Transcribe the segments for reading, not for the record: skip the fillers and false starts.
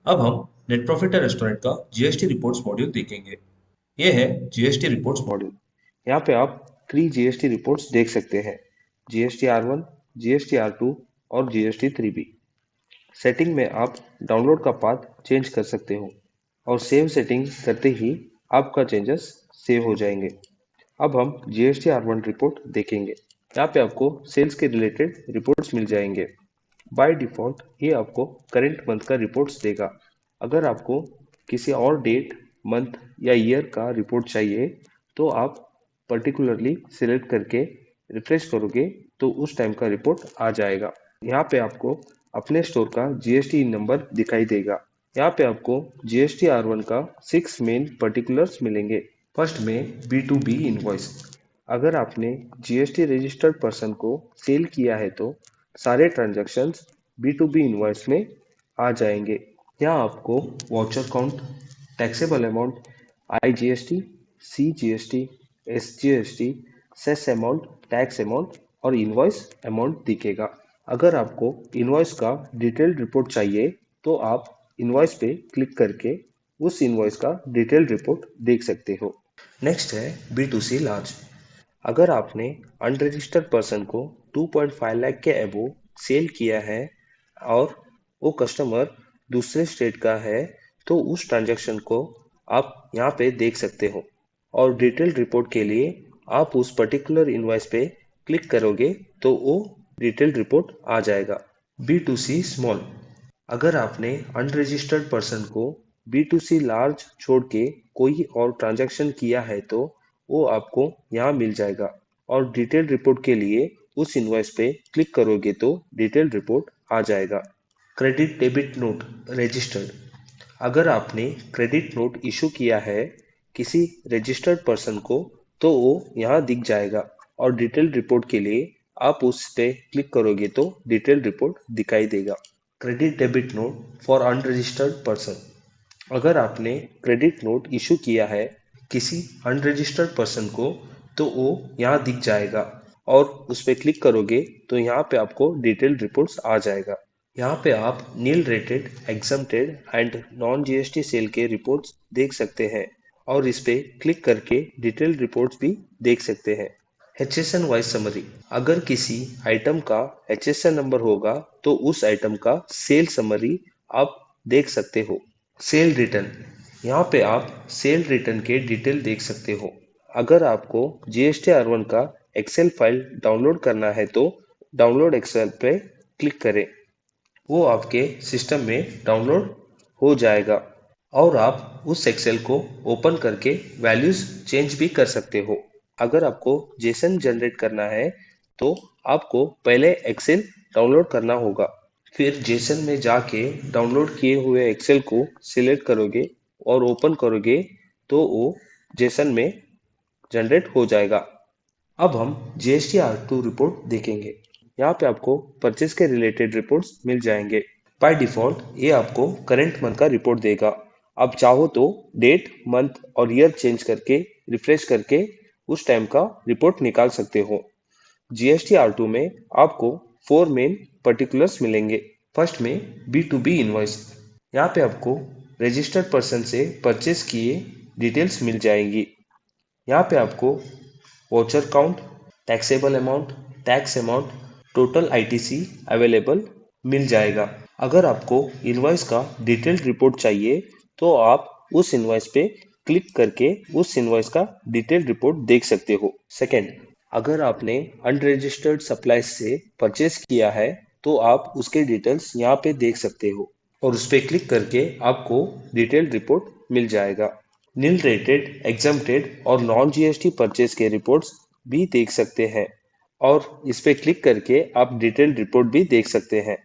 अब हम net profit restaurant का जीएसटी रिपोर्ट्स मॉड्यूल देखेंगे। यह है जीएसटी रिपोर्ट्स मॉड्यूल। यहाँ पे आप 3 जीएसटी रिपोर्ट्स देख सकते हैं, जीएसटी R1, जीएसटी R2 और जीएसटी 3B। सेटिंग में आप डाउनलोड का पाथ चेंज कर सकते हो और सेव सेटिंग करते ही आपका चेंजेस सेव हो जाएंगे। अब हम जीएसटी R1 रिपोर्ट देखेंगे। यहाँ पे आपको सेल्स के रिलेटेड रिपोर्ट्स मिल जाएंगे। बाय डिफ़ॉल्ट ये आपको करंट मंथ का रिपोर्ट्स देगा। अगर आपको किसी और डेट, मंथ या ईयर का रिपोर्ट चाहिए तो आप पर्टिकुलरली सिलेक्ट करके रिफ्रेश करोगे तो उस टाइम का रिपोर्ट आ जाएगा। यहाँ पे आपको अपने स्टोर का जीएसटी नंबर दिखाई देगा। यहाँ पे आपको जीएसटी R1 का 6 मेन पर्टिकुलर्स मिलेंगे। फर्स्ट में B2B इनवॉइस। अगर आपने जीएसटी रजिस्टर्ड पर्सन को सेल किया है तो सारे ट्रांजैक्शंस B2B इनवॉइस में आ जाएंगे। यहाँ आपको voucher count, taxable amount, IGST, CGST, SGST, cess amount, tax amount और इनवॉइस अमाउंट दिखेगा। अगर आपको इनवॉइस का डिटेल्ड रिपोर्ट चाहिए तो आप इनवॉइस पे क्लिक करके उस इनवॉइस का डिटेल्ड रिपोर्ट देख सकते हो। नेक्स्ट है B2C लार्ज। अगर आपने अनरजिस्टर्ड पर्सन को 2.5 लाख के अबव सेल किया है और वो कस्टमर दूसरे स्टेट का है तो उस ट्रांजैक्शन को आप यहाँ पे देख सकते हो और डिटेल्ड रिपोर्ट के लिए आप उस पर्टिकुलर इनवॉइस पे क्लिक करोगे तो वो डिटेल्ड रिपोर्ट आ जाएगा। B2C small. अगर आपने अनरजिस्टर्ड पर्सन को B2C लार्ज छोड़ के कोई और ट्रांजैक्शन किया है तो वो आपको यहाँ मिल जाएगा और डिटेल रिपोर्ट के लिए उस इनवॉइस पे क्लिक करोगे तो डिटेल रिपोर्ट आ जाएगा। Credit debit note registered. अगर आपने क्रेडिट नोट इशू किया है किसी रजिस्टर्ड पर्सन को तो वो यहाँ दिख जाएगा और डिटेल रिपोर्ट के लिए आप उस पे क्लिक करोगे तो डिटेल रिपोर्ट दिखाई देगा। Credit debit note for unregistered person. अगर आपने क्रेडिट नोट इशू किया है किसी अनरजिस्टर्ड पर्सन को तो वो यहाँ दिख जाएगा और उस पर क्लिक करोगे तो यहाँ पे आपको डिटेल रिपोर्ट्स आ जाएगा। यहाँ पे आप nil rated, exempted and non GST sale के रिपोर्ट्स देख सकते हैं और इस पे क्लिक करके डिटेल रिपोर्ट्स भी देख सकते हैं। HSN wise summary. अगर किसी आइटम का HSN नंबर होगा तो उस आइटम का सेल समरी आप देख सकते हो। Cell return. यहाँ पे आप सेल रिटर्न के डिटेल देख सकते हो। अगर आपको जीएसटी R1 का एक्सेल फाइल डाउनलोड करना है तो डाउनलोड एक्सेल पे क्लिक करें। वो आपके सिस्टम में डाउनलोड हो जाएगा और आप उस एक्सेल को ओपन करके वैल्यूज चेंज भी कर सकते हो। अगर आपको जेसन जनरेट करना है तो आपको पहले एक्सेल डाउनलोड करना होगा, फिर जेसन में जाके डाउनलोड किए हुए एक्सेल को सिलेक्ट करोगे और ओपन करोगे तो वो जेसन में जनरेट हो जाएगा। अब हम जीएसटी R2 रिपोर्ट देखेंगे। यहाँ पे आपको परचेज के रिलेटेड रिपोर्ट्स मिल जाएंगे। बाय डिफॉल्ट ये आपको करंट मंथ का रिपोर्ट देगा। आप चाहो तो डेट, मंथ और ईयर चेंज करके रिफ्रेश करके उस टाइम का रिपोर्ट निकाल सकते हो। जीएसटी R2 में आपको 4 मेन पर्टिकुलर्स मिलेंगे। फर्स्ट में B2B इनवॉइस। यहाँ पे आपको रजिस्टर्ड पर्सन से परचेज किए डिटेल्स मिल जाएंगी। यहाँ पे आपको voucher count, taxable amount, tax amount, total ITC available मिल जाएगा। अगर आपको इनवॉइस का डिटेल्ड रिपोर्ट चाहिए तो आप उस इनवॉइस पे क्लिक करके उस इनवॉइस का डिटेल्ड रिपोर्ट देख सकते हो। सेकंड, अगर आपने अनरजिस्टर्ड सप्लाईज से परचेज किया है तो आप उसके डिटेल्स यहाँ पे देख सकते हो और उस पर क्लिक करके आपको डिटेल्ड रिपोर्ट मिल जाएगा। नील रेटेड, एग्जम्प्टेड और नॉन जीएसटी परचेज के रिपोर्ट्स भी देख सकते हैं और इस पे क्लिक करके आप डिटेल्ड रिपोर्ट भी देख सकते हैं।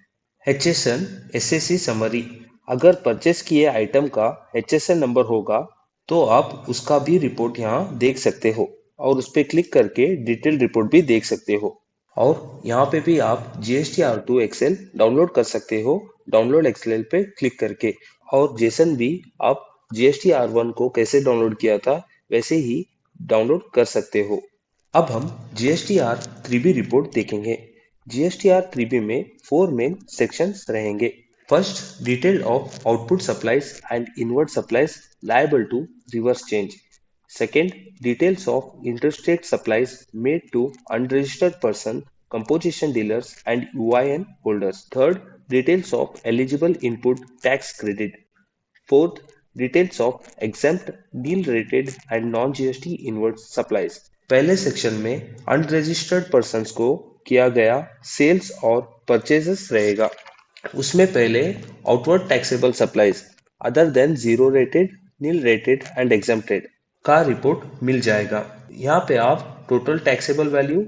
HSN SSC summary. अगर परचेस किए आइटम का HSN नंबर होगा तो आप उसका भी रिपोर्ट यहाँ देख सकते हो और उस पर क्लिक करके डिटेल्ड रिपोर्ट भी देख सकते हो। और यहाँ पे भी आप जीएसटी R2 एक्सेल डाउनलोड कर सकते हो डाउनलोड एक्सेल पे क्लिक करके, और जेसन भी आप जीएसटी R1 को कैसे डाउनलोड किया था वैसे ही डाउनलोड कर सकते हो। अब हम जीएसटी R3B रिपोर्ट देखेंगे। जीएसटी R3B में 4 मेन सेक्शंस रहेंगे। First, detail of output supplies and inward supplies liable to reverse change. Second, details of interstate supplies made to unregistered person, composition dealers, and UIN holders. Third, details of eligible input tax credit. Fourth, details of exempt, nil-rated and non-GST inward supplies. पहले section में unregistered persons को किया गया sales और purchases रहेगा। उसमें पहले outward taxable supplies other than zero rated, nil rated and exempted का रिपोर्ट मिल जाएगा। यहाँ पे आप total taxable value,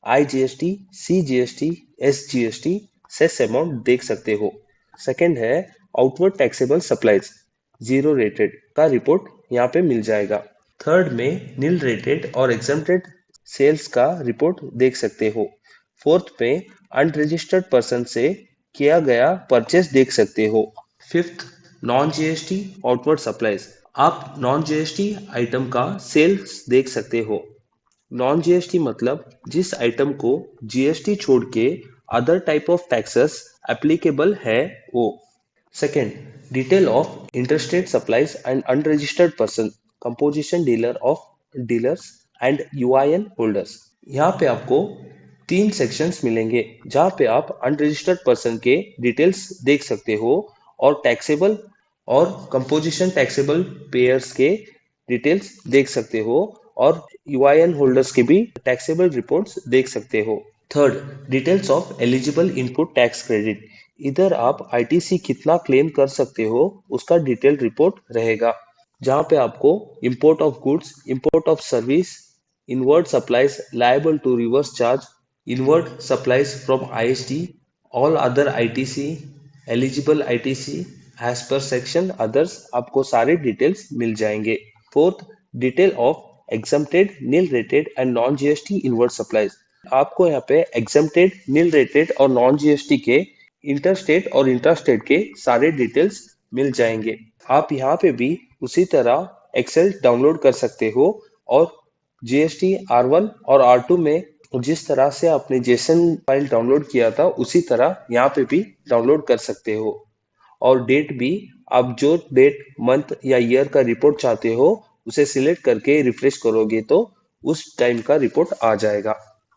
IGST, CGST, SGST, cess amount देख सकते हो। सेकंड है outward taxable supplies zero rated का रिपोर्ट यहाँ पे मिल जाएगा। थर्ड में नील रेटेड और एग्जेम्प्टेड सेल्स का रिपोर्ट देख सकते हो। फोर्थ में अनरजिस्टर्ड पर्सन से किया गया परचेस देख सकते हो। Fifth, non GST outward supplies, आप नॉन जीएसटी आइटम का सेल्स देख सकते हो। नॉन जीएसटी मतलब जिस आइटम को जीएसटी छोड़ के other type of taxes applicable है वो। Second, detail of interstate supplies and unregistered person, composition dealer of dealers and UIN holders. यहाँ पे आपको तीन सेक्शंस मिलेंगे जहाँ पे आप अनरजिस्टर्ड पर्सन के डिटेल्स देख सकते हो और टैक्सेबल और कंपोजिशन टैक्सेबल पेयर्स के डिटेल्स देख सकते हो और यूआईएन होल्डर्स के भी टैक्सेबल रिपोर्ट्स देख सकते हो। Third, details of eligible input tax credit, इधर आप आईटीसी कितना क्लेम कर सकते हो उसका डिटेल रिपोर्ट रहेगा, जहाँ पे आपको import of goods, import of service, inward supplies liable to reverse charge, inward supplies from IST, all other ITC, eligible ITC as per section others, आपको सारे डिटेल्स मिल जाएंगे। Fourth, detail of exempted, nil rated and non GST inward supplies, आपको यहाँ पे exempted, nil rated और non GST के interstate और intrastate के सारे डिटेल्स मिल जाएंगे। आप यहाँ पे भी उसी तरह एक्सेल डाउनलोड कर सकते हो और जीएसटी R1 और R2 में जिस तरह से आपने जेसन फाइल डाउनलोड किया था उसी तरह यहाँ पे भी डाउनलोड कर सकते हो। और डेट भी आप जो डेट, मंथ या ईयर का रिपोर्ट चाहते हो उसे सिलेक्ट करके रिफ्रेश करोगे तो उस टाइम का रिपोर्ट आ जाएगा।